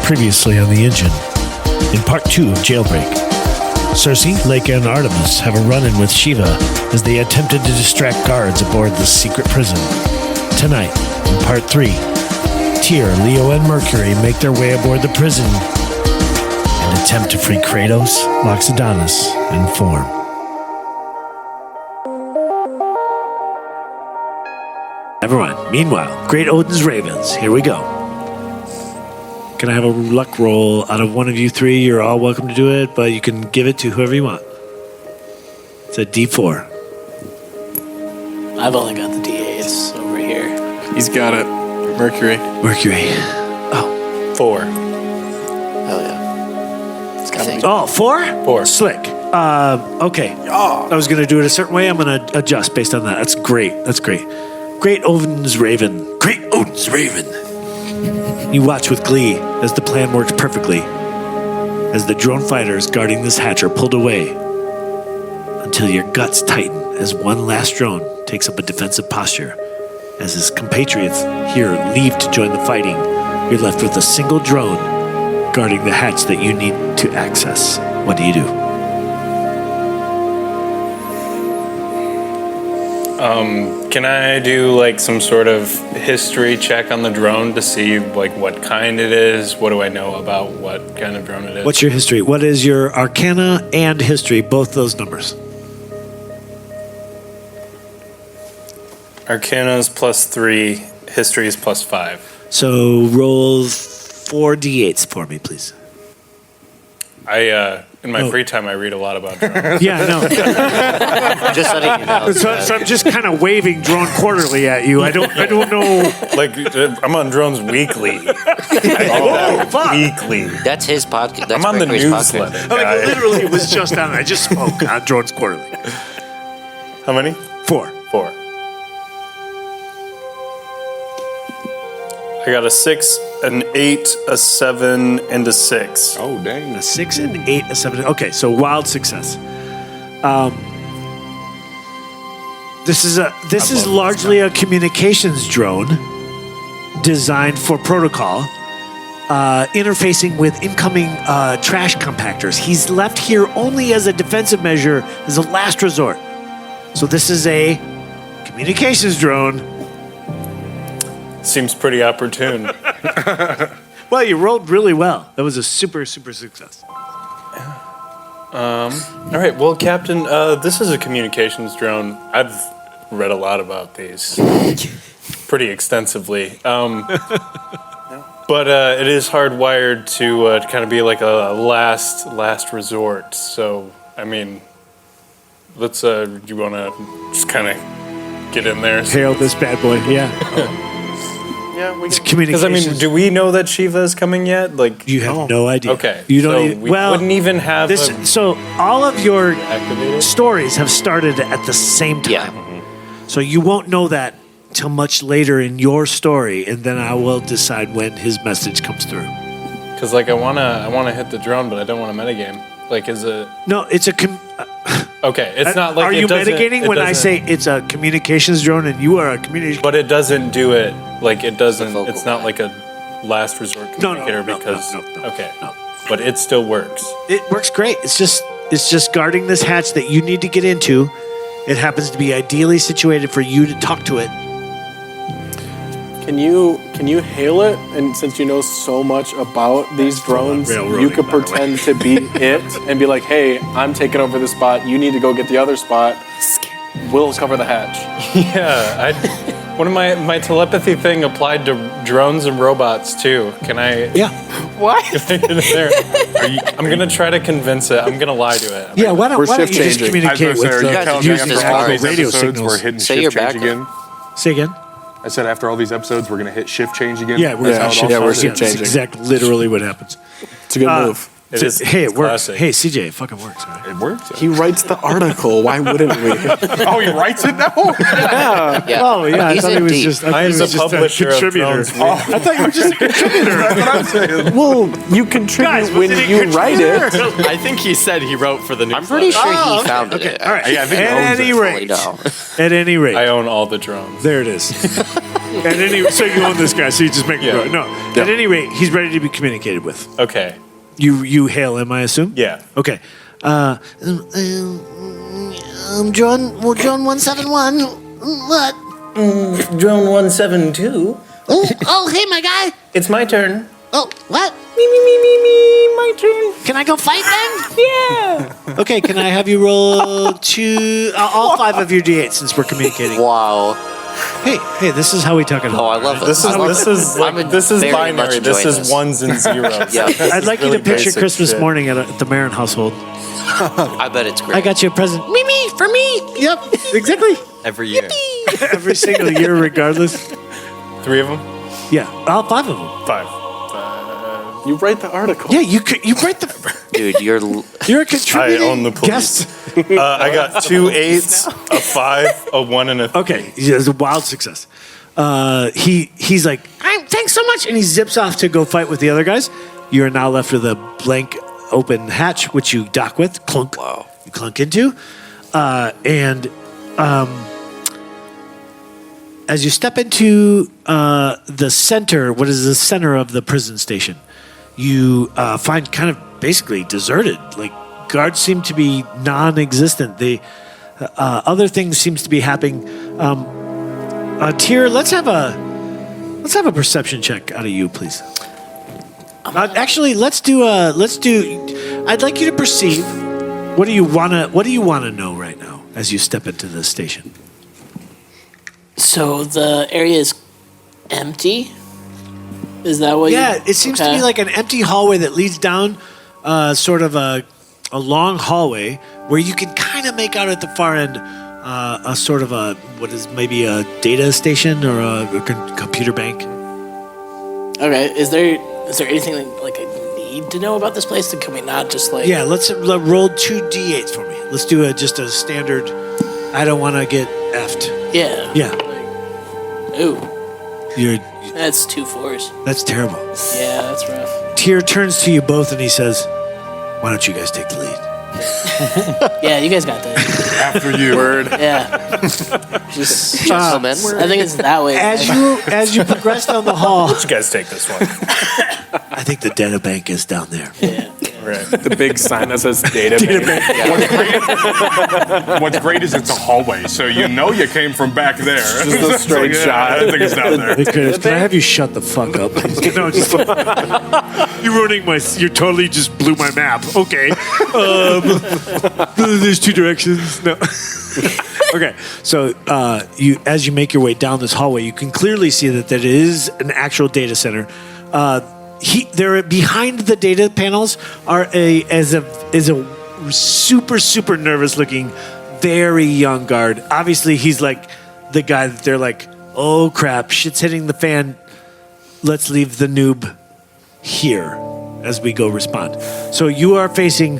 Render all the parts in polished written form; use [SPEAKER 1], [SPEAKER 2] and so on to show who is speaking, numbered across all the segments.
[SPEAKER 1] Previously on the engine, in part 2 of Jailbreak, Cersei, Leica, and Artemis have a run-in with Shiva as they attempted to distract guards aboard the secret prison. Tonight, in part 3, Tyr, Leo, and Mercury make their way aboard the prison and attempt to free Kratos, Loxodonus, and Form. Everyone, meanwhile, Great Odin's Ravens, here we go. Can I have a luck roll out of one of you three? You're all welcome to do it, but you can give it to whoever you want. It's a D4.
[SPEAKER 2] I've only got the D8s over here.
[SPEAKER 3] He's got it. Mercury.
[SPEAKER 2] Oh.
[SPEAKER 3] 4.
[SPEAKER 2] Hell yeah. It's got
[SPEAKER 1] Oh, 4?
[SPEAKER 3] 4.
[SPEAKER 1] Slick. Okay. I was going to do it a certain way. I'm going to adjust based on that. That's great. Great Odin's Raven. Great Odin's Raven. You watch with glee as the plan works perfectly, as the drone fighters guarding this hatch are pulled away, until your guts tighten as one last drone takes up a defensive posture. As his compatriots here leave to join the fighting, you're left with a single drone guarding the hatch that you need to access. What do you do?
[SPEAKER 3] Can I do like some sort of history check on the drone to see like what kind it is? What do I know about what kind of drone it is?
[SPEAKER 1] What's your history? What is your Arcana and history? Both those numbers.
[SPEAKER 3] Arcana is +3, history is +5.
[SPEAKER 1] So roll 4d8s for me, please.
[SPEAKER 3] In my free time, I read a lot about drones.
[SPEAKER 1] Yeah, no.
[SPEAKER 2] Just letting you know.
[SPEAKER 1] So I'm just kind of waving Drone Quarterly at you. I don't know.
[SPEAKER 3] Like, I'm on drones weekly.
[SPEAKER 1] Fuck.
[SPEAKER 3] Weekly.
[SPEAKER 2] That's his podcast. That's
[SPEAKER 3] I'm on the
[SPEAKER 2] Mercury's
[SPEAKER 3] newsletter.
[SPEAKER 2] podcast.
[SPEAKER 1] Like, literally, it was just on. I just spoke on Drones Quarterly.
[SPEAKER 3] How many?
[SPEAKER 1] 4.
[SPEAKER 3] 4. I got a 6, an 8, a 7, and a 6.
[SPEAKER 4] Oh, dang.
[SPEAKER 1] A 6, an 8, a 7. Okay, so wild success. This is largely a communications drone designed for protocol, interfacing with incoming trash compactors. He's left here only as a defensive measure, as a last resort. So this is a communications drone.
[SPEAKER 3] Seems pretty opportune.
[SPEAKER 1] Well, you rolled really well. That was a super, super success.
[SPEAKER 3] All right, well, Captain, this is a communications drone. I've read a lot about these pretty extensively. But it is hardwired to kind of be like a last resort. So, I mean, let's, you want to just kind of get in there?
[SPEAKER 1] Hail this bad boy, yeah.
[SPEAKER 3] Yeah, we
[SPEAKER 1] It's
[SPEAKER 3] can. Because, I
[SPEAKER 1] communications.
[SPEAKER 3] mean, do we know that Shiva is coming yet? Like,
[SPEAKER 1] You have no idea.
[SPEAKER 3] Okay.
[SPEAKER 1] You don't
[SPEAKER 3] so
[SPEAKER 1] even,
[SPEAKER 3] we
[SPEAKER 1] well,
[SPEAKER 3] wouldn't even have
[SPEAKER 1] this.
[SPEAKER 3] a
[SPEAKER 1] So all of your
[SPEAKER 3] activated?
[SPEAKER 1] stories have started at the same time.
[SPEAKER 2] Yeah.
[SPEAKER 1] So you won't know that till much later in your story, and then I will decide when his message comes through.
[SPEAKER 3] Because, like, I wanna hit the drone, but I don't want a metagame. Like, is it...
[SPEAKER 1] No, it's a.
[SPEAKER 3] Okay, it's not like
[SPEAKER 1] Are
[SPEAKER 3] it
[SPEAKER 1] you
[SPEAKER 3] doesn't-
[SPEAKER 1] mitigating
[SPEAKER 3] it
[SPEAKER 1] when I
[SPEAKER 3] doesn't-
[SPEAKER 1] say it's a communications drone and you are a communication?
[SPEAKER 3] But it doesn't do it, like, it doesn't...
[SPEAKER 2] focal
[SPEAKER 3] It's not like a last resort
[SPEAKER 1] No,
[SPEAKER 3] communicator
[SPEAKER 1] no,
[SPEAKER 3] because...
[SPEAKER 1] no.
[SPEAKER 3] Okay.
[SPEAKER 1] No.
[SPEAKER 3] But it still works.
[SPEAKER 1] It works great. It's just guarding this hatch that you need to get into. It happens to be ideally situated for you to talk to it.
[SPEAKER 5] Can you hail it? And since you know so much about these drones,
[SPEAKER 1] railroading,
[SPEAKER 5] you could
[SPEAKER 1] by the way.
[SPEAKER 5] pretend to be it and be like, "Hey, I'm taking over this spot. You need to go get the other spot. We'll cover the hatch."
[SPEAKER 3] Yeah, one of my telepathy thing applied to drones and robots too. Can I?
[SPEAKER 1] Yeah.
[SPEAKER 5] What?
[SPEAKER 3] Can I get in there? I'm gonna try to convince it. I'm gonna lie to it.
[SPEAKER 1] Yeah, why
[SPEAKER 5] We're
[SPEAKER 1] don't you just
[SPEAKER 5] shift-changing.
[SPEAKER 1] communicate
[SPEAKER 4] I was
[SPEAKER 1] with
[SPEAKER 4] gonna say, are you
[SPEAKER 2] guys
[SPEAKER 4] telling
[SPEAKER 2] are
[SPEAKER 4] me
[SPEAKER 2] using
[SPEAKER 4] after
[SPEAKER 2] this
[SPEAKER 4] all
[SPEAKER 2] car.
[SPEAKER 4] these
[SPEAKER 1] radio
[SPEAKER 4] episodes
[SPEAKER 1] signals.
[SPEAKER 4] we're hitting
[SPEAKER 2] Say
[SPEAKER 4] shift
[SPEAKER 2] your
[SPEAKER 4] change
[SPEAKER 2] backup.
[SPEAKER 4] again?
[SPEAKER 1] Say again?
[SPEAKER 4] I said after all these episodes we're going to hit shift change again?
[SPEAKER 1] Yeah, we're
[SPEAKER 4] That's how it all
[SPEAKER 5] yeah, we're
[SPEAKER 4] started?
[SPEAKER 5] shift changing.
[SPEAKER 1] That's exactly literally what happens.
[SPEAKER 5] It's a good move.
[SPEAKER 3] It is.
[SPEAKER 1] Hey,
[SPEAKER 3] it's
[SPEAKER 1] it works.
[SPEAKER 3] classic.
[SPEAKER 1] Hey, CJ, it fucking works. Right?
[SPEAKER 4] It works.
[SPEAKER 5] He writes the article. Why wouldn't we?
[SPEAKER 4] Oh, he writes it now?
[SPEAKER 2] Yeah.
[SPEAKER 1] Oh yeah, I
[SPEAKER 2] He's
[SPEAKER 1] thought he
[SPEAKER 2] in
[SPEAKER 1] was
[SPEAKER 2] deep.
[SPEAKER 1] just. I
[SPEAKER 3] I
[SPEAKER 1] thought
[SPEAKER 3] am
[SPEAKER 1] he
[SPEAKER 3] the
[SPEAKER 1] was just
[SPEAKER 3] publisher
[SPEAKER 1] a
[SPEAKER 3] of
[SPEAKER 1] contributor.
[SPEAKER 3] Drones.
[SPEAKER 1] I thought you were just a contributor.
[SPEAKER 4] That's what I'm saying.
[SPEAKER 5] Well, you contribute
[SPEAKER 1] Guys,
[SPEAKER 5] when
[SPEAKER 1] wasn't he
[SPEAKER 5] you write it.
[SPEAKER 6] I think he said he wrote for the newsletter.
[SPEAKER 2] I'm pretty sure
[SPEAKER 1] Oh,
[SPEAKER 2] he founded
[SPEAKER 1] okay.
[SPEAKER 2] it.
[SPEAKER 1] All right.
[SPEAKER 4] Yeah, I think he
[SPEAKER 1] At
[SPEAKER 4] owns
[SPEAKER 1] any
[SPEAKER 4] it.
[SPEAKER 2] Totally
[SPEAKER 1] rate,
[SPEAKER 2] no.
[SPEAKER 1] at any rate,
[SPEAKER 3] I own all the drones.
[SPEAKER 1] there it is. At any, so you own this guy, so you just make him
[SPEAKER 3] Yeah.
[SPEAKER 1] go. No. At any rate, he's ready to be communicated with.
[SPEAKER 3] Okay.
[SPEAKER 1] You hail him, I assume.
[SPEAKER 3] Yeah.
[SPEAKER 1] Okay.
[SPEAKER 7] Drone 171. What?
[SPEAKER 8] Drone 172.
[SPEAKER 7] Oh, hey, my guy.
[SPEAKER 8] It's my turn.
[SPEAKER 7] Oh, what?
[SPEAKER 8] Me, my turn.
[SPEAKER 7] Can I go fight then?
[SPEAKER 8] Yeah.
[SPEAKER 1] Okay, can I have you roll all 5 of your d8 since we're communicating?
[SPEAKER 2] Wow.
[SPEAKER 1] Hey, this is how we talk at home.
[SPEAKER 2] Oh, I love it.
[SPEAKER 3] This
[SPEAKER 2] I love
[SPEAKER 3] is
[SPEAKER 2] it. I'm
[SPEAKER 3] like, this is
[SPEAKER 2] very much
[SPEAKER 3] binary. This
[SPEAKER 2] enjoying
[SPEAKER 3] is ones and zeros.
[SPEAKER 2] Yeah.
[SPEAKER 3] This
[SPEAKER 1] I'd
[SPEAKER 3] is
[SPEAKER 1] like you
[SPEAKER 3] really
[SPEAKER 1] to picture
[SPEAKER 3] basic
[SPEAKER 1] Christmas
[SPEAKER 3] shit.
[SPEAKER 1] morning at the Marin household.
[SPEAKER 2] I bet it's great.
[SPEAKER 1] I got you a present.
[SPEAKER 7] Me, for me.
[SPEAKER 1] Yep, exactly.
[SPEAKER 6] Every year.
[SPEAKER 1] Every single year, regardless.
[SPEAKER 3] 3 of them?
[SPEAKER 1] Yeah, all 5 of them.
[SPEAKER 3] 5.
[SPEAKER 5] You write the article.
[SPEAKER 1] Yeah, you write the.
[SPEAKER 2] Dude, you're
[SPEAKER 1] You're a contributing
[SPEAKER 3] I own the police.
[SPEAKER 1] guest.
[SPEAKER 3] I got 2 8s, a 5, a 1, and a 3.
[SPEAKER 1] Okay, it's a wild success. He's like, thanks so much, and he zips off to go fight with the other guys. You are now left with a blank open hatch, which you dock with. Clunk.
[SPEAKER 2] Wow.
[SPEAKER 1] You clunk into, and as you step into the center, what is the center of the prison station, you find kind of basically deserted. Like guards seem to be non-existent. They other things seems to be happening. Tyr, let's have a perception check out of you, please. Actually, let's do. I'd like you to perceive. What do you wanna know right now as you step into the station?
[SPEAKER 9] So the area is empty? Is that what
[SPEAKER 1] Yeah, it seems to be like an empty hallway that leads down sort of a long hallway where you can kind of make out at the far end a sort of a, what is maybe a data station or a computer bank.
[SPEAKER 9] Okay, is there anything like I need to know about this place? Can we not just like...
[SPEAKER 1] Yeah, let's roll 2 d8s for me. Let's do just a standard, I don't want to get effed.
[SPEAKER 9] Yeah.
[SPEAKER 1] Yeah,
[SPEAKER 9] Ooh,
[SPEAKER 1] you're,
[SPEAKER 9] that's 2 4s.
[SPEAKER 1] that's terrible.
[SPEAKER 9] Yeah, that's rough.
[SPEAKER 1] Tyr turns to you both and he says, why don't you guys take the lead?
[SPEAKER 9] Yeah, you guys got that.
[SPEAKER 4] After you. Word.
[SPEAKER 9] Yeah. Just,
[SPEAKER 2] Gentlemen.
[SPEAKER 9] I think it's that way.
[SPEAKER 1] As you progress down the hall,
[SPEAKER 3] You guys take this one.
[SPEAKER 1] I think the data bank is down there.
[SPEAKER 9] Yeah.
[SPEAKER 3] Right.
[SPEAKER 5] The big sign that says database.
[SPEAKER 4] What's great is it's a hallway, so you know you came from back there.
[SPEAKER 5] Just a straight shot.
[SPEAKER 4] I think it's down there.
[SPEAKER 1] Hey, Curtis, can I have you shut the fuck up? No, just, you're ruining my. You totally just blew my map. Okay. There's 2 directions. No. Okay. So as you make your way down this hallway, you can clearly see that there is an actual data center. There behind the data panels is a super nervous looking, very young guard. Obviously, he's like the guy that they're like, oh crap, shit's hitting the fan. Let's leave the noob here as we go respond. So you are facing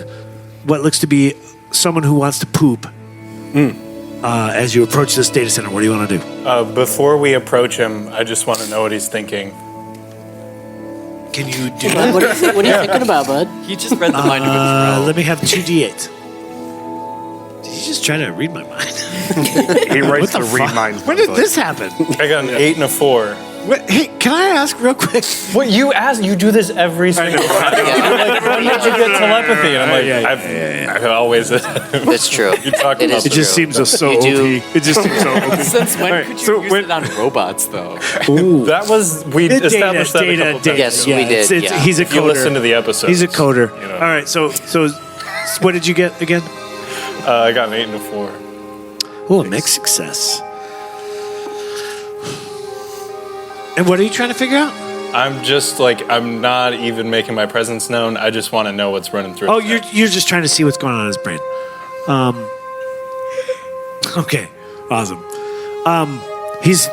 [SPEAKER 1] what looks to be someone who wants to poop. As you approach this data center, what do you want to do?
[SPEAKER 3] Before we approach him, I just want to know what he's thinking.
[SPEAKER 1] Can you do
[SPEAKER 9] Bud, what are you thinking about, bud?
[SPEAKER 6] He just read the mind of a troll.
[SPEAKER 1] Let me have 2 d8s. Did you just try to read my mind?
[SPEAKER 4] He writes
[SPEAKER 1] What
[SPEAKER 4] the
[SPEAKER 1] the
[SPEAKER 4] read
[SPEAKER 1] fuck?
[SPEAKER 4] minds.
[SPEAKER 1] When did this happen?
[SPEAKER 3] I got an 8 and a 4.
[SPEAKER 1] Hey, can I ask real quick?
[SPEAKER 3] What you ask? You do this every single time. When did you get telepathy? And I'm like, I've always.
[SPEAKER 2] It's true.
[SPEAKER 3] You talk
[SPEAKER 2] It
[SPEAKER 3] about
[SPEAKER 2] is
[SPEAKER 1] It just
[SPEAKER 2] true.
[SPEAKER 1] seems so
[SPEAKER 2] You
[SPEAKER 1] OP.
[SPEAKER 2] do-
[SPEAKER 1] It just seems so OP.
[SPEAKER 6] Since when
[SPEAKER 1] Alright,
[SPEAKER 6] could you
[SPEAKER 1] so
[SPEAKER 6] use
[SPEAKER 1] when-
[SPEAKER 6] it on robots, though?
[SPEAKER 3] That was we established that a couple times.
[SPEAKER 2] Yes,
[SPEAKER 3] ago.
[SPEAKER 2] we did, yeah.
[SPEAKER 1] He's a
[SPEAKER 3] If you
[SPEAKER 1] coder.
[SPEAKER 3] listen to the episode,
[SPEAKER 1] He's a coder.
[SPEAKER 3] You know.
[SPEAKER 1] All right, so what did you get again?
[SPEAKER 3] I got an 8 and a 4.
[SPEAKER 1] Oh, a mixed success. And what are you trying to figure out?
[SPEAKER 3] I'm just like I'm not even making my presence known. I just want to know what's running through.
[SPEAKER 1] Oh,
[SPEAKER 3] his head.
[SPEAKER 1] you're just trying to see what's going on in his brain. Okay, awesome. He's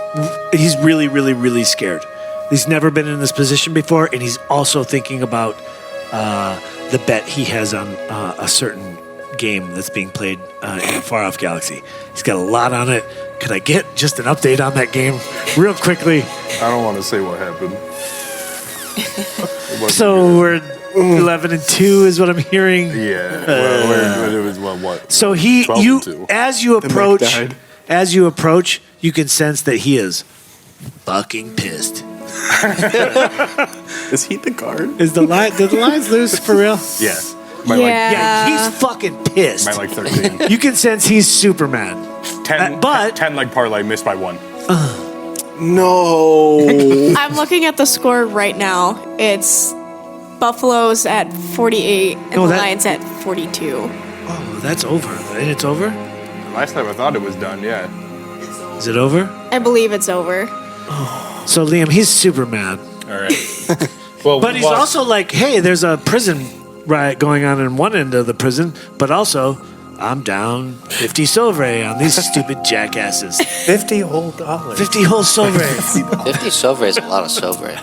[SPEAKER 1] really scared. He's never been in this position before, and he's also thinking about the bet he has on a certain game that's being played in a far-off galaxy. He's got a lot on it. Could I get just an update on that game real quickly?
[SPEAKER 4] I don't want to say what happened.
[SPEAKER 1] So we're 11-2 is what I'm hearing.
[SPEAKER 4] Yeah. Well, it was what?
[SPEAKER 1] So
[SPEAKER 4] 12-2.
[SPEAKER 1] as you approach, you can sense that he is fucking pissed.
[SPEAKER 5] Is he the guard?
[SPEAKER 1] Did the lines lose for real?
[SPEAKER 4] Yeah.
[SPEAKER 1] Yeah, he's fucking pissed.
[SPEAKER 4] By like 13.
[SPEAKER 1] You can sense he's super mad.
[SPEAKER 4] 10,
[SPEAKER 1] but
[SPEAKER 4] 10 leg parlay missed by 1.
[SPEAKER 5] No.
[SPEAKER 10] I'm looking at the score right now. It's Buffalo's at 48 and the Lions at 42.
[SPEAKER 1] Oh, that's over. And it's over?
[SPEAKER 4] Last time I thought it was done, yeah.
[SPEAKER 1] Is it over?
[SPEAKER 10] I believe it's over.
[SPEAKER 1] So Liam, he's super mad.
[SPEAKER 3] All right. Well,
[SPEAKER 1] But he's also like, hey, there's a prison riot going on in one end of the prison, but also I'm down 50 silver on these stupid jackasses.
[SPEAKER 8] 50 whole dollars.
[SPEAKER 1] 50 whole silver.
[SPEAKER 2] 50 silver is a lot of silver.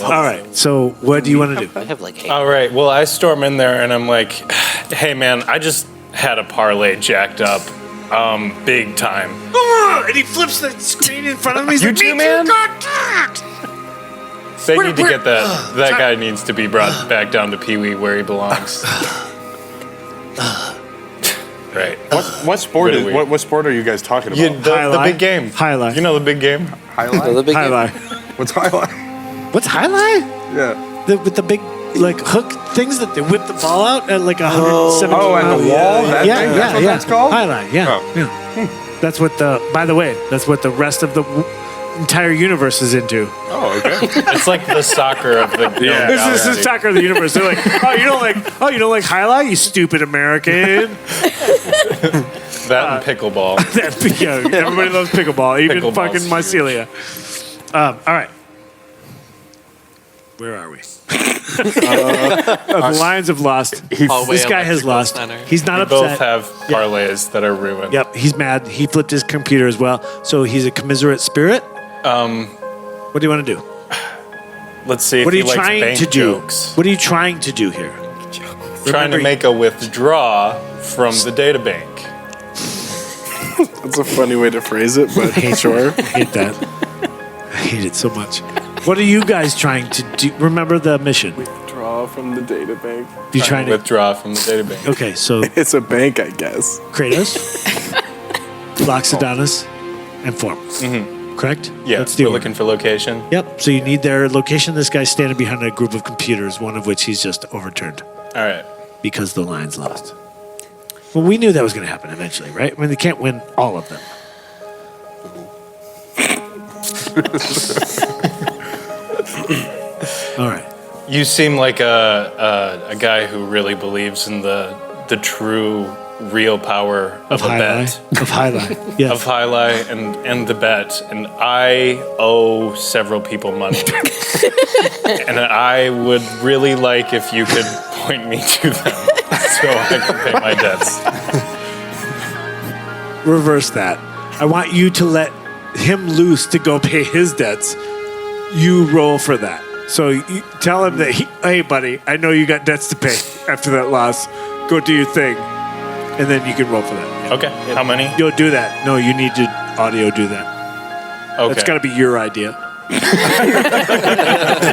[SPEAKER 1] All right. So what do you want to do?
[SPEAKER 2] I have like 8.
[SPEAKER 3] All right. Well, I storm in there and I'm like, "Hey, man, I just had a parlay jacked up, big time."
[SPEAKER 1] And he flips the screen in front of me. He's
[SPEAKER 3] You
[SPEAKER 1] like,
[SPEAKER 3] too,
[SPEAKER 1] "Me
[SPEAKER 3] man?"
[SPEAKER 1] too, God."
[SPEAKER 3] They need to get that. That guy needs to be brought back down to Pee Wee where he belongs. Right.
[SPEAKER 4] What sport
[SPEAKER 3] Really
[SPEAKER 4] is
[SPEAKER 3] weird.
[SPEAKER 4] what sport are you guys talking about?
[SPEAKER 3] The big game.
[SPEAKER 1] Highlight.
[SPEAKER 3] You know the big game?
[SPEAKER 4] Highlight?
[SPEAKER 2] The big
[SPEAKER 1] Highlight.
[SPEAKER 4] What's highlight?
[SPEAKER 1] What's highlight?
[SPEAKER 4] Yeah.
[SPEAKER 1] With the big like hook things that they whip the ball out at like 170
[SPEAKER 4] Oh, at the wall? That
[SPEAKER 1] yeah,
[SPEAKER 4] thing?
[SPEAKER 1] yeah,
[SPEAKER 4] That's what
[SPEAKER 1] yeah.
[SPEAKER 4] that's called?
[SPEAKER 1] Highlight, yeah.
[SPEAKER 4] Oh.
[SPEAKER 1] Yeah. That's what by the way, that's what the rest of the entire universe is into.
[SPEAKER 4] Oh, okay.
[SPEAKER 3] It's like the soccer of the
[SPEAKER 4] Yeah.
[SPEAKER 1] This is soccer of the universe. They're like, oh, you don't like highlight, you stupid American.
[SPEAKER 3] That and pickleball.
[SPEAKER 1] Yeah, everybody loves pickleball, even
[SPEAKER 3] Pickleball's
[SPEAKER 1] fucking
[SPEAKER 3] huge.
[SPEAKER 1] mycelia. All right. Where are we? The Lions have lost.
[SPEAKER 6] Hallway
[SPEAKER 1] This guy has
[SPEAKER 6] Electrical
[SPEAKER 1] lost.
[SPEAKER 6] Center.
[SPEAKER 1] He's not
[SPEAKER 3] We
[SPEAKER 1] upset.
[SPEAKER 3] both have parlays that are ruined.
[SPEAKER 1] Yep, he's mad. He flipped his computer as well. So he's a commiserate spirit. What do you want to do?
[SPEAKER 3] Let's see if
[SPEAKER 1] What are
[SPEAKER 3] he
[SPEAKER 1] you
[SPEAKER 3] likes
[SPEAKER 1] trying
[SPEAKER 3] bank
[SPEAKER 1] to do?
[SPEAKER 3] jokes.
[SPEAKER 1] What are you trying to do here?
[SPEAKER 3] Trying to make a withdraw from the data bank.
[SPEAKER 5] That's a funny way to phrase it, but sure.
[SPEAKER 1] I hate that. I hate it so much. What are you guys trying to do? Remember the mission.
[SPEAKER 5] Draw from the data bank.
[SPEAKER 1] You trying to?
[SPEAKER 3] Withdraw from the data bank.
[SPEAKER 1] Okay, so
[SPEAKER 5] It's a bank, I guess.
[SPEAKER 1] Kratos, Loxodonus, and Form. Correct?
[SPEAKER 3] Yeah,
[SPEAKER 1] That's the
[SPEAKER 3] we're
[SPEAKER 1] order.
[SPEAKER 3] looking for location.
[SPEAKER 1] Yep. So you need their location. This guy's standing behind a group of computers, one of which he's just overturned
[SPEAKER 3] All right.
[SPEAKER 1] because the Lions lost. Well, we knew that was going to happen eventually, right? I mean, they can't win all of them. All right.
[SPEAKER 3] You seem like a guy who really believes in the true, real power of a bet.
[SPEAKER 1] Of highlight. Yeah.
[SPEAKER 3] Of highlight and the bet. And I owe several people money. And I would really like if you could point me to them so I can pay my debts.
[SPEAKER 1] Reverse that. I want you to let him loose to go pay his debts. You roll for that. So you tell him that, hey, buddy, I know you got debts to pay after that loss. Go do your thing. And then you can roll for that.
[SPEAKER 3] Okay. How many?
[SPEAKER 1] You'll do that. No, you need to audio do that.
[SPEAKER 3] Okay.
[SPEAKER 1] That's got to be your idea.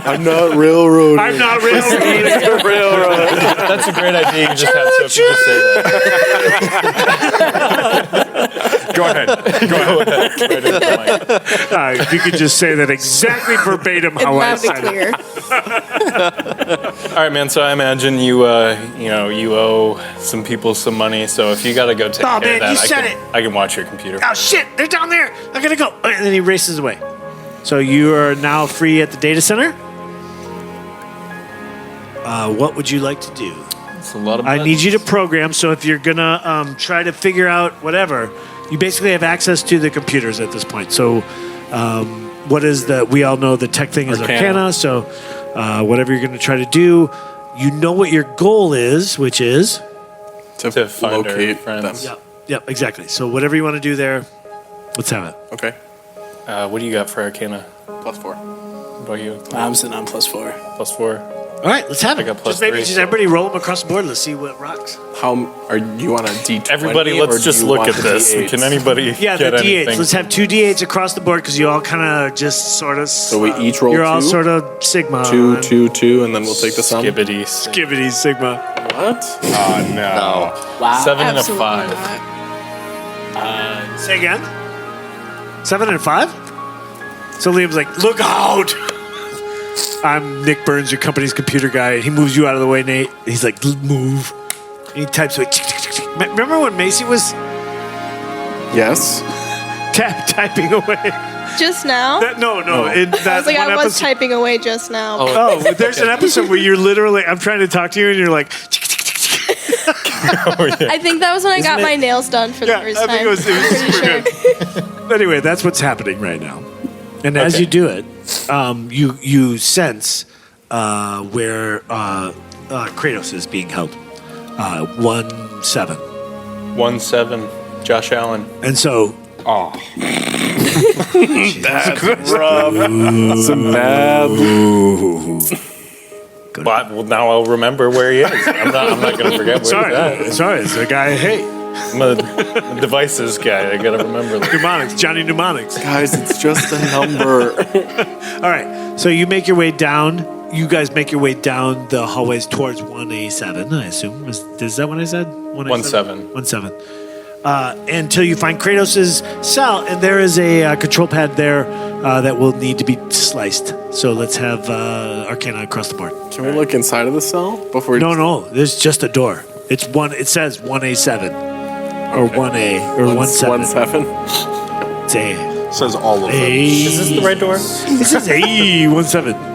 [SPEAKER 5] I'm not railroading.
[SPEAKER 1] I'm not railroading.
[SPEAKER 3] That's a great idea. You just had Sophie just say that.
[SPEAKER 4] Go ahead.
[SPEAKER 3] Right into the mic.
[SPEAKER 1] If you could just say that exactly verbatim how I
[SPEAKER 10] That'd be
[SPEAKER 1] said it.
[SPEAKER 10] clear.
[SPEAKER 3] All right, man. So I imagine you owe some people some money. So if you got to go take
[SPEAKER 1] Oh,
[SPEAKER 3] care
[SPEAKER 1] man,
[SPEAKER 3] of that,
[SPEAKER 1] you said it.
[SPEAKER 3] I can watch your computer.
[SPEAKER 1] Oh, shit, they're down there. I got to go. And then he races away. So you are now free at the data center. What would you like to do?
[SPEAKER 6] It's a lot of
[SPEAKER 1] I
[SPEAKER 6] bets.
[SPEAKER 1] need you to program. So if you're gonna try to figure out whatever, you basically have access to the computers at this point. So what is the? We all know the tech thing is Arcana. So whatever you're gonna try to do, you know what your goal is, which is.
[SPEAKER 3] To find our
[SPEAKER 5] locate
[SPEAKER 3] friends.
[SPEAKER 5] them.
[SPEAKER 1] Yep, exactly. So whatever you want to do there, let's have it.
[SPEAKER 5] Okay.
[SPEAKER 3] What do you got for Arcana?
[SPEAKER 5] +4.
[SPEAKER 3] What about you?
[SPEAKER 9] I'm sitting on +4.
[SPEAKER 3] +4.
[SPEAKER 1] All right, let's have it.
[SPEAKER 3] I got plus
[SPEAKER 1] just maybe
[SPEAKER 3] three,
[SPEAKER 1] just
[SPEAKER 3] so-
[SPEAKER 1] everybody roll them across the board. Let's see what rocks.
[SPEAKER 5] How are you on a D20?
[SPEAKER 3] Everybody,
[SPEAKER 5] or
[SPEAKER 3] let's
[SPEAKER 5] do
[SPEAKER 3] just
[SPEAKER 5] you
[SPEAKER 3] look
[SPEAKER 5] want
[SPEAKER 3] at
[SPEAKER 5] the
[SPEAKER 3] this.
[SPEAKER 5] D8s?
[SPEAKER 3] Can anybody
[SPEAKER 1] Yeah,
[SPEAKER 3] get
[SPEAKER 1] the D8s.
[SPEAKER 3] anything?
[SPEAKER 1] Let's have 2 D8s across the board because you all kind of just sort of.
[SPEAKER 5] So we each roll
[SPEAKER 1] You're all
[SPEAKER 5] 2?
[SPEAKER 1] sort of Sigma.
[SPEAKER 5] 2, 2, 2, and then we'll take the sum.
[SPEAKER 3] Skibbity.
[SPEAKER 1] Skibbity Sigma.
[SPEAKER 5] What?
[SPEAKER 4] Oh, no.
[SPEAKER 2] No.
[SPEAKER 9] Wow.
[SPEAKER 3] 7 and a
[SPEAKER 10] Absolutely
[SPEAKER 3] 5.
[SPEAKER 10] not.
[SPEAKER 1] Say again. 7 and 5. So Liam's like, look out! I'm Nick Burns, your company's computer guy. He moves you out of the way, Nate. He's like, "Move." And he types away. Remember when Macy was
[SPEAKER 5] Yes.
[SPEAKER 1] typing away?
[SPEAKER 10] Just now?
[SPEAKER 1] No. In that
[SPEAKER 10] I was like,
[SPEAKER 1] one
[SPEAKER 10] I was
[SPEAKER 1] episode.
[SPEAKER 10] typing away just now.
[SPEAKER 1] Oh, there's an episode where you're literally, I'm trying to talk to you, and you're like,
[SPEAKER 10] I think that was when I got my nails done for the first
[SPEAKER 1] I
[SPEAKER 10] time.
[SPEAKER 1] think it was
[SPEAKER 10] Pretty
[SPEAKER 1] super
[SPEAKER 10] sure.
[SPEAKER 1] good. Anyway, that's what's happening right now. And as you do it, you sense where Kratos is being held. 1-7.
[SPEAKER 3] 1-7. Josh Allen.
[SPEAKER 1] And so,
[SPEAKER 4] Oh,
[SPEAKER 5] Some bad.
[SPEAKER 3] But well, now I'll remember where he is. I'm not going to forget where he's at.
[SPEAKER 1] sorry, it's the guy. Hey,
[SPEAKER 3] I'm a devices guy. I got to remember.
[SPEAKER 1] mnemonics, Johnny Mnemonics.
[SPEAKER 5] Guys, it's just a number.
[SPEAKER 1] All right, so you make your way down. You guys make your way down the hallways towards 1A7, I assume. Is that what I said?
[SPEAKER 3] 1-7.
[SPEAKER 1] 1-7. Until you find Kratos' cell, and there is a control pad there that will need to be sliced. So let's have Arcana across the board.
[SPEAKER 5] Can we look inside of the cell before?
[SPEAKER 1] No, there's just a door. It's one. It says 1A7 or 1A or 1-7.
[SPEAKER 5] 1-7.
[SPEAKER 1] It's A.
[SPEAKER 4] says all of them.
[SPEAKER 3] Is this the right door?
[SPEAKER 1] It says A 1-7.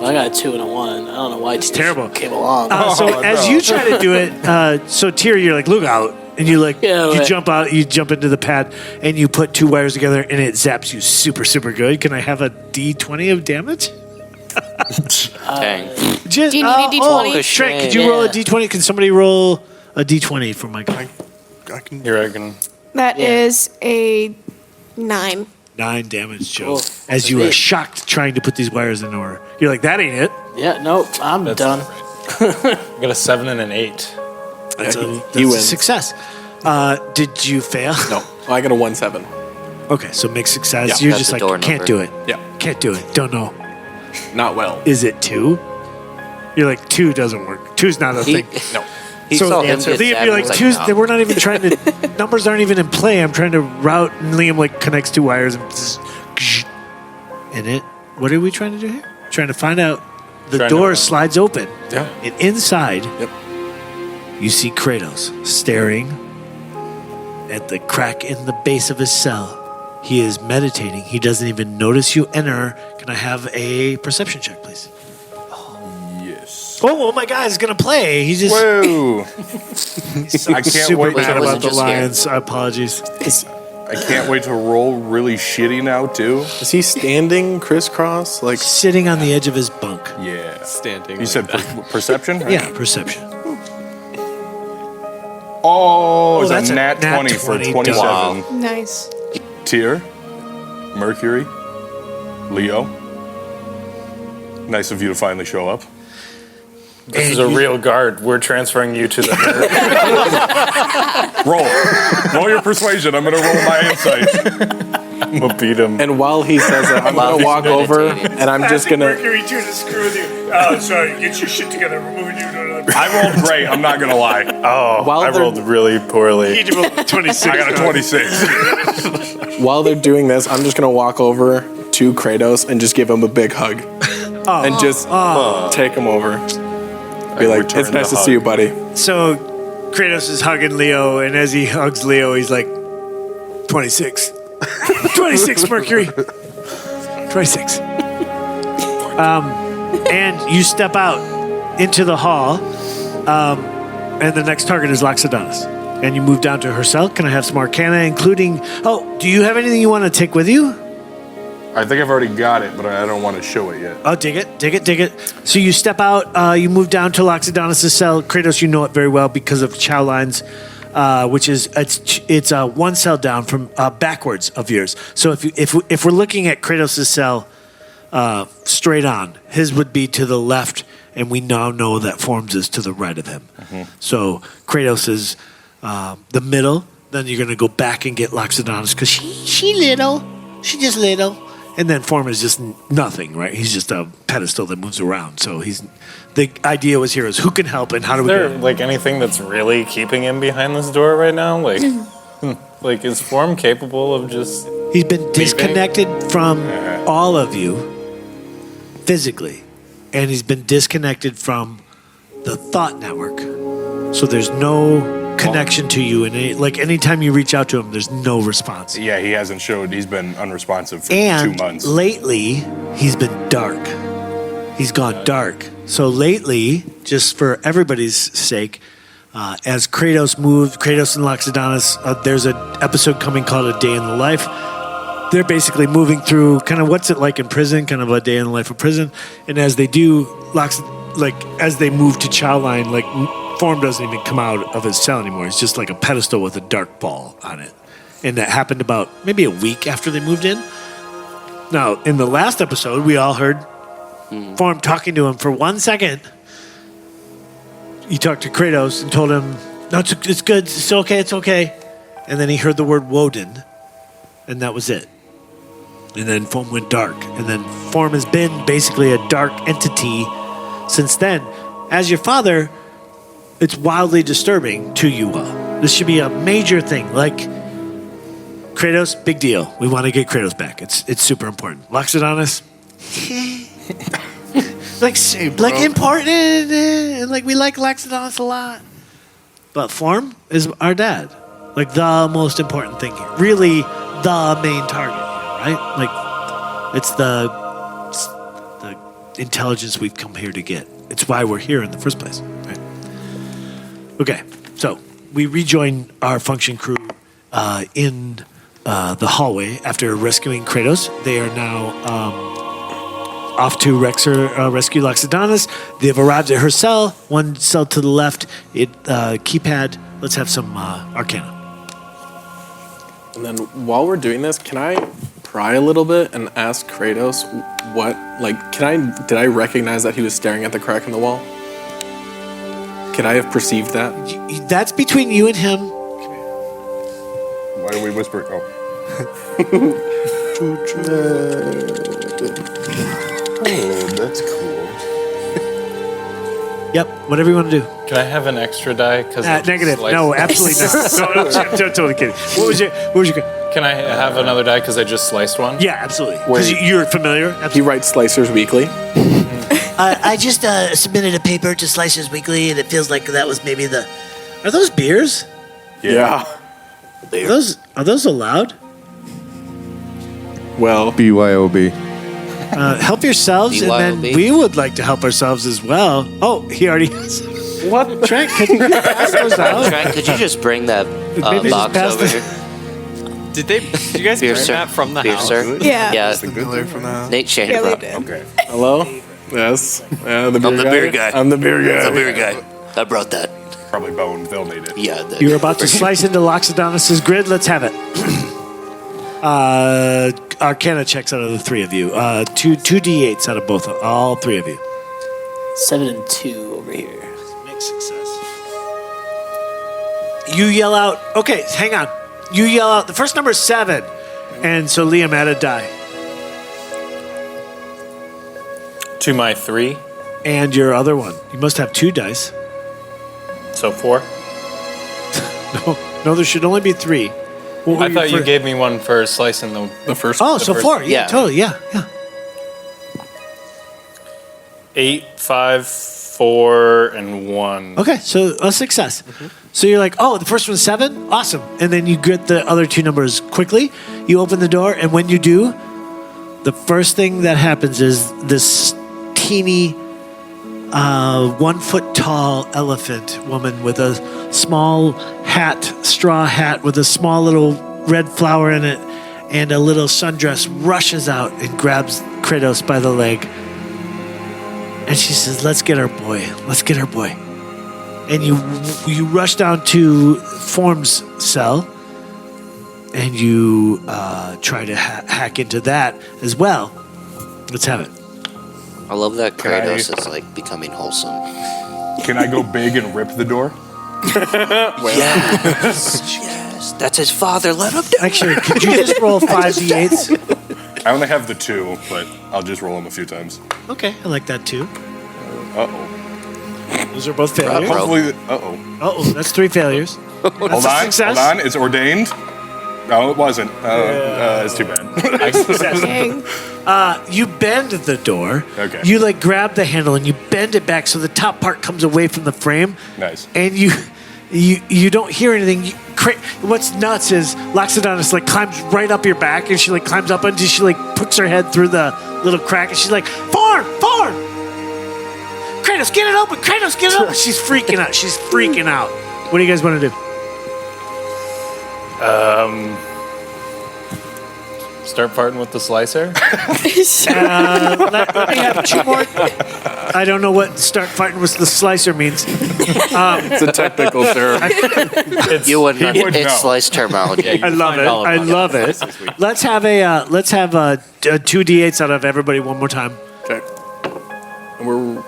[SPEAKER 9] I got a 2 and a 1. I don't know why it's
[SPEAKER 1] terrible.
[SPEAKER 9] came along.
[SPEAKER 1] So as you try to do it, so Tyr, you're like, look out, and you like
[SPEAKER 9] Yeah,
[SPEAKER 1] you
[SPEAKER 9] right.
[SPEAKER 1] jump out, you jump into the pad, and you put 2 wires together, and it zaps you super good. Can I have a D20 of damage?
[SPEAKER 2] Dang.
[SPEAKER 1] Just,
[SPEAKER 10] Do you need a D20?
[SPEAKER 1] Trent, could you roll a D20? Can somebody roll a D20 for my guy?
[SPEAKER 5] I can.
[SPEAKER 3] Here I can.
[SPEAKER 10] That is a 9.
[SPEAKER 1] 9 damage, Joe.
[SPEAKER 9] Cool.
[SPEAKER 1] As you are shocked trying to put these wires in order. You're like, that ain't it.
[SPEAKER 9] Yeah, nope, I'm done.
[SPEAKER 3] I got a 7 and an 8.
[SPEAKER 1] That's
[SPEAKER 5] Yeah,
[SPEAKER 1] a
[SPEAKER 5] he wins.
[SPEAKER 1] success. Did you fail?
[SPEAKER 5] No, I got a 1-7.
[SPEAKER 1] Okay, so mixed success.
[SPEAKER 5] Yeah,
[SPEAKER 1] You're
[SPEAKER 2] that's
[SPEAKER 1] just
[SPEAKER 2] the
[SPEAKER 1] like,
[SPEAKER 2] door
[SPEAKER 1] can't
[SPEAKER 2] number.
[SPEAKER 1] do it.
[SPEAKER 5] Yeah,
[SPEAKER 1] Can't do it. Don't know.
[SPEAKER 5] not well.
[SPEAKER 1] Is it 2? You're like, 2 doesn't work. 2's not a
[SPEAKER 2] He,
[SPEAKER 1] thing.
[SPEAKER 5] No.
[SPEAKER 2] he
[SPEAKER 1] So
[SPEAKER 2] saw him
[SPEAKER 1] Liam,
[SPEAKER 2] get zapped
[SPEAKER 1] you're
[SPEAKER 2] and
[SPEAKER 1] like,
[SPEAKER 2] was
[SPEAKER 1] 2's,
[SPEAKER 2] no.
[SPEAKER 1] we're not even trying to, numbers aren't even in play. I'm trying to route, and Liam like connects 2 wires and just, in it. What are we trying to do here? Trying to find out. The
[SPEAKER 3] Trying to
[SPEAKER 1] door
[SPEAKER 3] find-
[SPEAKER 1] slides open.
[SPEAKER 5] Yeah.
[SPEAKER 1] And inside,
[SPEAKER 5] Yep.
[SPEAKER 1] you see Kratos staring at the crack in the base of his cell. He is meditating. He doesn't even notice you enter. Can I have a perception check, please?
[SPEAKER 4] Yes.
[SPEAKER 1] Oh, my God, he's going to play. He's just
[SPEAKER 4] Whoa. I can't
[SPEAKER 1] super
[SPEAKER 4] wait.
[SPEAKER 1] mad
[SPEAKER 2] I
[SPEAKER 1] about
[SPEAKER 2] wasn't
[SPEAKER 1] the
[SPEAKER 2] just here.
[SPEAKER 1] Lions. Apologies.
[SPEAKER 4] I can't wait to roll really shitty now too.
[SPEAKER 5] Is he standing crisscross? Like,
[SPEAKER 1] Sitting on the edge of his bunk.
[SPEAKER 4] Yeah.
[SPEAKER 6] Standing.
[SPEAKER 4] You
[SPEAKER 6] like
[SPEAKER 4] said
[SPEAKER 6] that.
[SPEAKER 4] perception? Right?
[SPEAKER 1] Yeah, perception.
[SPEAKER 4] Oh, it's
[SPEAKER 1] that's
[SPEAKER 4] a
[SPEAKER 1] a
[SPEAKER 4] nat
[SPEAKER 1] nat
[SPEAKER 4] 20 for
[SPEAKER 1] 20.
[SPEAKER 4] 27.
[SPEAKER 2] Wow.
[SPEAKER 10] Nice.
[SPEAKER 4] Tyr, Mercury, Leo. Nice of you to finally show up.
[SPEAKER 3] This is a real guard. We're transferring you to the.
[SPEAKER 4] Roll your persuasion. I'm gonna roll my insight.
[SPEAKER 3] I'm gonna beat him.
[SPEAKER 5] and while he says that, I'm
[SPEAKER 2] While
[SPEAKER 5] gonna
[SPEAKER 2] he's
[SPEAKER 5] walk over
[SPEAKER 2] meditating.
[SPEAKER 5] and I'm just gonna.
[SPEAKER 1] Mercury too to screw with you. Oh, sorry. Get your shit together. We're moving you to another.
[SPEAKER 4] I rolled great. I'm not gonna lie.
[SPEAKER 3] Oh,
[SPEAKER 5] While
[SPEAKER 3] I
[SPEAKER 5] they're-
[SPEAKER 3] rolled really poorly.
[SPEAKER 1] 26.
[SPEAKER 4] I got a 26.
[SPEAKER 5] While they're doing this, I'm just gonna walk over to Kratos and just give him a big hug and just take him over. Be like,
[SPEAKER 3] return
[SPEAKER 5] it's nice
[SPEAKER 3] the
[SPEAKER 5] to see you, buddy.
[SPEAKER 1] So Kratos is hugging Leo, and as he hugs Leo, he's like, 26. 26, Mercury. 26. And you step out into the hall, and the next target is Loxodonus. And you move down to her cell. Can I have some Arcana, including... Oh, do you have anything you want to take with you?
[SPEAKER 4] I think I've already got it, but I don't want to show it yet.
[SPEAKER 1] Oh, dig it. So you step out, you move down to Loxodonus' cell. Kratos, you know it very well because of Chow Line's which is it's one cell down from backwards of yours. So if we're looking at Kratos' cell straight on, his would be to the left, and we now know that Forms is to the right of him. So Kratos is the middle. Then you're going to go back and get Loxodonus because she little. She just little. And then Form is just nothing, right? He's just a pedestal that moves around. So the idea was here is who can help and how do we
[SPEAKER 3] Is there
[SPEAKER 1] get
[SPEAKER 3] like anything that's really keeping him behind this door right now? Like, like is Form capable of just?
[SPEAKER 1] He's been disconnected from all of you physically, and he's been disconnected from the thought network. So there's no connection to you, and anytime you reach out to him, there's no response.
[SPEAKER 4] Yeah, he hasn't showed. He's been unresponsive for
[SPEAKER 1] And
[SPEAKER 4] 2 months.
[SPEAKER 1] lately, he's been dark. He's gone dark. So lately, just for everybody's sake, as Kratos and Loxodonus, there's an episode coming called A Day in the Life. They're basically moving through kind of what's it like in prison, kind of a day in the life of prison. And as they do, as they move to Chowline, Form doesn't even come out of his cell anymore. It's just like a pedestal with a dark ball on it. And that happened about maybe a week after they moved in. Now, in the last episode, we all heard Form talking to him for 1 second. He talked to Kratos and told him, no, it's good, it's okay. And then he heard the word Woden, and that was it. And then Form went dark. And then Form has been basically a dark entity since then. As your father, it's wildly disturbing to you all. This should be a major thing. Like, Kratos, big deal. We want to get Kratos back. It's super important. Loxodonus, important. And we like Loxodonus a lot. But Form is our dad. The most important thing here. Really, the main target here, right? It's the intelligence we've come here to get. It's why we're here in the first place, right? Okay, so we rejoin our function crew in the hallway after rescuing Kratos. They are now off to rescue Loxodonus. They've arrived at her cell, one cell to the left. Keypad. Let's have some Arcana.
[SPEAKER 5] And then while we're doing this, can I pry a little bit and ask Kratos did I recognize that he was staring at the crack in the wall? Could I have perceived that?
[SPEAKER 1] That's between you and him.
[SPEAKER 4] Why are we whispering? Oh. Oh, that's cool.
[SPEAKER 1] Yep, whatever you want to do.
[SPEAKER 3] Can I have an extra die?
[SPEAKER 1] Negative. No, absolutely not. No, totally kidding. What was your?
[SPEAKER 3] Can I have another die because I just sliced one?
[SPEAKER 1] Yeah, absolutely. Because you're familiar. Absolutely.
[SPEAKER 5] He writes Slicers Weekly.
[SPEAKER 7] I just submitted a paper to Slicers Weekly, and it feels like that was maybe the.
[SPEAKER 1] Are those beers?
[SPEAKER 5] Yeah.
[SPEAKER 1] Are those allowed?
[SPEAKER 5] Well,
[SPEAKER 4] BYOB.
[SPEAKER 1] Help yourselves, and then
[SPEAKER 2] BYOB.
[SPEAKER 1] we would like to help ourselves as well. Oh, he already has.
[SPEAKER 5] what?
[SPEAKER 1] Trent, could you pass those out?
[SPEAKER 2] Trent, could you just bring that
[SPEAKER 1] Maybe just
[SPEAKER 2] box
[SPEAKER 1] pass
[SPEAKER 2] over
[SPEAKER 1] the-
[SPEAKER 2] here?
[SPEAKER 6] Did you guys
[SPEAKER 2] Beer,
[SPEAKER 6] bring
[SPEAKER 2] sir.
[SPEAKER 6] that from the
[SPEAKER 2] Beer,
[SPEAKER 6] house?
[SPEAKER 2] sir.
[SPEAKER 10] Yeah.
[SPEAKER 2] Yeah.
[SPEAKER 4] That's the good thing from that.
[SPEAKER 2] Nate Shane
[SPEAKER 10] Yeah, they
[SPEAKER 2] brought
[SPEAKER 10] did.
[SPEAKER 4] Okay.
[SPEAKER 5] Hello? Yes. Yeah, the beer
[SPEAKER 2] I'm the
[SPEAKER 5] guy.
[SPEAKER 2] beer guy.
[SPEAKER 5] I'm the beer guy.
[SPEAKER 2] The beer guy. I brought that.
[SPEAKER 4] Probably bone. They'll need it.
[SPEAKER 2] Yeah.
[SPEAKER 1] You're about to slice into Loxodonus' grid. Let's have it. Arcana checks out of the three of you. Two D8s out of all three of you.
[SPEAKER 9] 7 and 2 over here.
[SPEAKER 1] Mixed success. You yell out. Okay, hang on. You yell out. The first number is 7, and so Liam add a die,
[SPEAKER 3] To my 3,
[SPEAKER 1] and your other one. You must have 2 dice.
[SPEAKER 3] so 4.
[SPEAKER 1] No, there should only be 3. What were
[SPEAKER 3] I thought you
[SPEAKER 1] fir-
[SPEAKER 3] gave me one for slicing the
[SPEAKER 5] first.
[SPEAKER 1] Oh, so
[SPEAKER 3] first-
[SPEAKER 1] 4. Yeah,
[SPEAKER 2] yeah.
[SPEAKER 1] totally. Yeah.
[SPEAKER 3] 8, 5, 4, and 1.
[SPEAKER 1] Okay, so a success. So you're like, oh, the first one's 7? Awesome. And then you get the other 2 numbers quickly. You open the door, and when you do, the first thing that happens is this teeny 1 foot tall elephant woman with a small straw hat with a small little red flower in it and a little sundress rushes out and grabs Kratos by the leg. And she says, let's get our boy. and you rush down to Form's cell, and you try to hack into that as well. Let's have it.
[SPEAKER 2] I love that Kratos
[SPEAKER 4] I-
[SPEAKER 2] is like becoming wholesome.
[SPEAKER 4] Can I go big and rip the door?
[SPEAKER 2] Yes, that's his father. Let him do.
[SPEAKER 1] Actually, could you just roll 5d8s?
[SPEAKER 4] I only have the 2, but I'll just roll them a few times.
[SPEAKER 1] Okay, I like that too.
[SPEAKER 4] Uh-oh.
[SPEAKER 1] Those are both failures.
[SPEAKER 2] Bro.
[SPEAKER 4] Hopefully, uh-oh.
[SPEAKER 1] Oh, that's 3 failures. That's
[SPEAKER 4] Hold
[SPEAKER 1] a
[SPEAKER 4] on,
[SPEAKER 1] success.
[SPEAKER 4] hold on. It's ordained. No, it wasn't. It's too bad.
[SPEAKER 10] Dang.
[SPEAKER 1] You bend the door.
[SPEAKER 4] Okay.
[SPEAKER 1] You like grab the handle and you bend it back so the top part comes away from the frame.
[SPEAKER 4] Nice.
[SPEAKER 1] And you don't hear anything. What's nuts is Loxodonus like climbs right up your back and she like climbs up until she like pokes her head through the little crack and she's like, Form! Kratos, get it open! Kratos, get it open! She's freaking out. What do you guys want to do?
[SPEAKER 3] Start farting with the slicer.
[SPEAKER 1] Let me have 2 more. I don't know what start fighting with the slicer means.
[SPEAKER 5] It's a technical term.
[SPEAKER 2] You wouldn't.
[SPEAKER 4] would know.
[SPEAKER 2] It's slice terminology.
[SPEAKER 1] I love it. I love it. Let's have a 2d8s out of everybody one more time.
[SPEAKER 5] Okay. And we're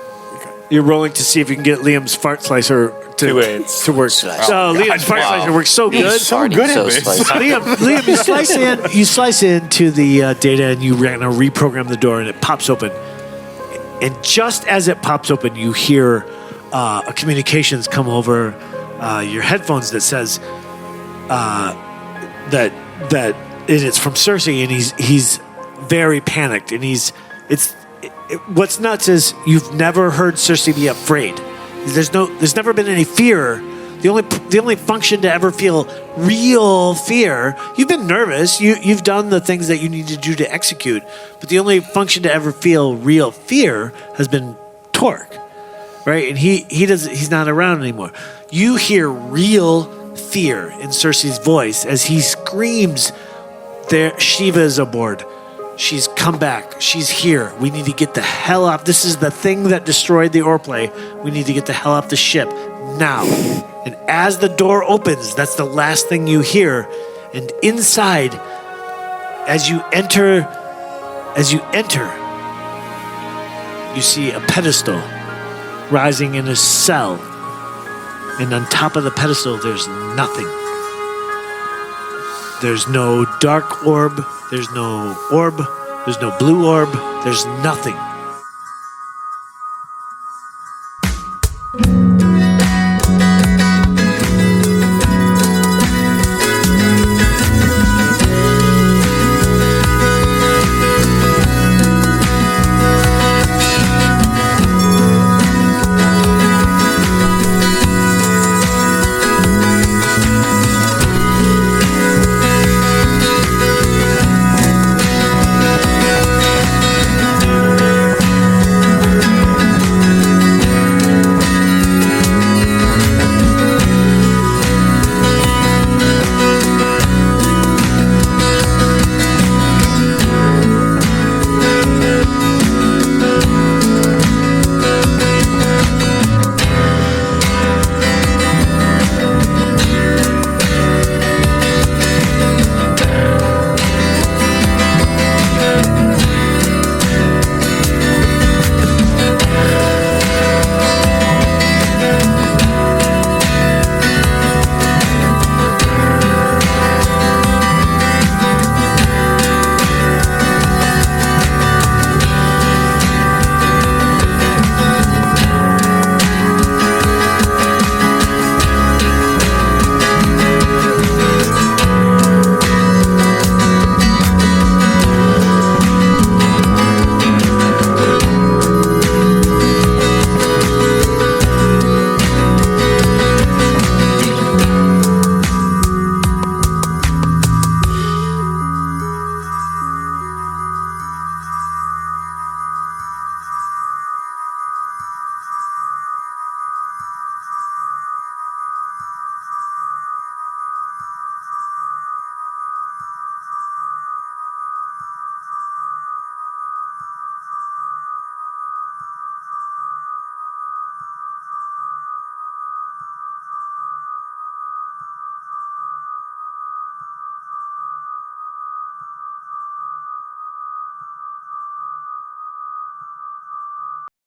[SPEAKER 1] You're rolling to see if you can get Liam's fart slicer to
[SPEAKER 3] 2 8s.
[SPEAKER 1] to work.
[SPEAKER 2] Slice.
[SPEAKER 1] So Liam's fart slicer works so good.
[SPEAKER 2] So
[SPEAKER 4] good at this.
[SPEAKER 1] Liam, you slice into the data and you reprogram the door and it pops open. And just as it pops open, you hear a communications come over your headphones that says that it's from Cersei, and he's very panicked, and what's nuts is you've never heard Cersei be afraid. There's never been any fear. The only function to ever feel real fear, you've been nervous, you've done the things that you need to do to execute, but the only function to ever feel real fear has been Torque, right? And he's not around anymore. You hear real fear in Cersei's voice as he screams, "There, Shiva is aboard. She's come back. She's here. We need to get the hell off. This is the thing that destroyed the Orplay. We need to get the hell off the ship now." And as the door opens, that's the last thing you hear. And inside, as you enter, you see a pedestal rising in a cell. And on top of the pedestal, there's nothing. There's no dark orb. There's no orb. There's no blue orb. There's nothing.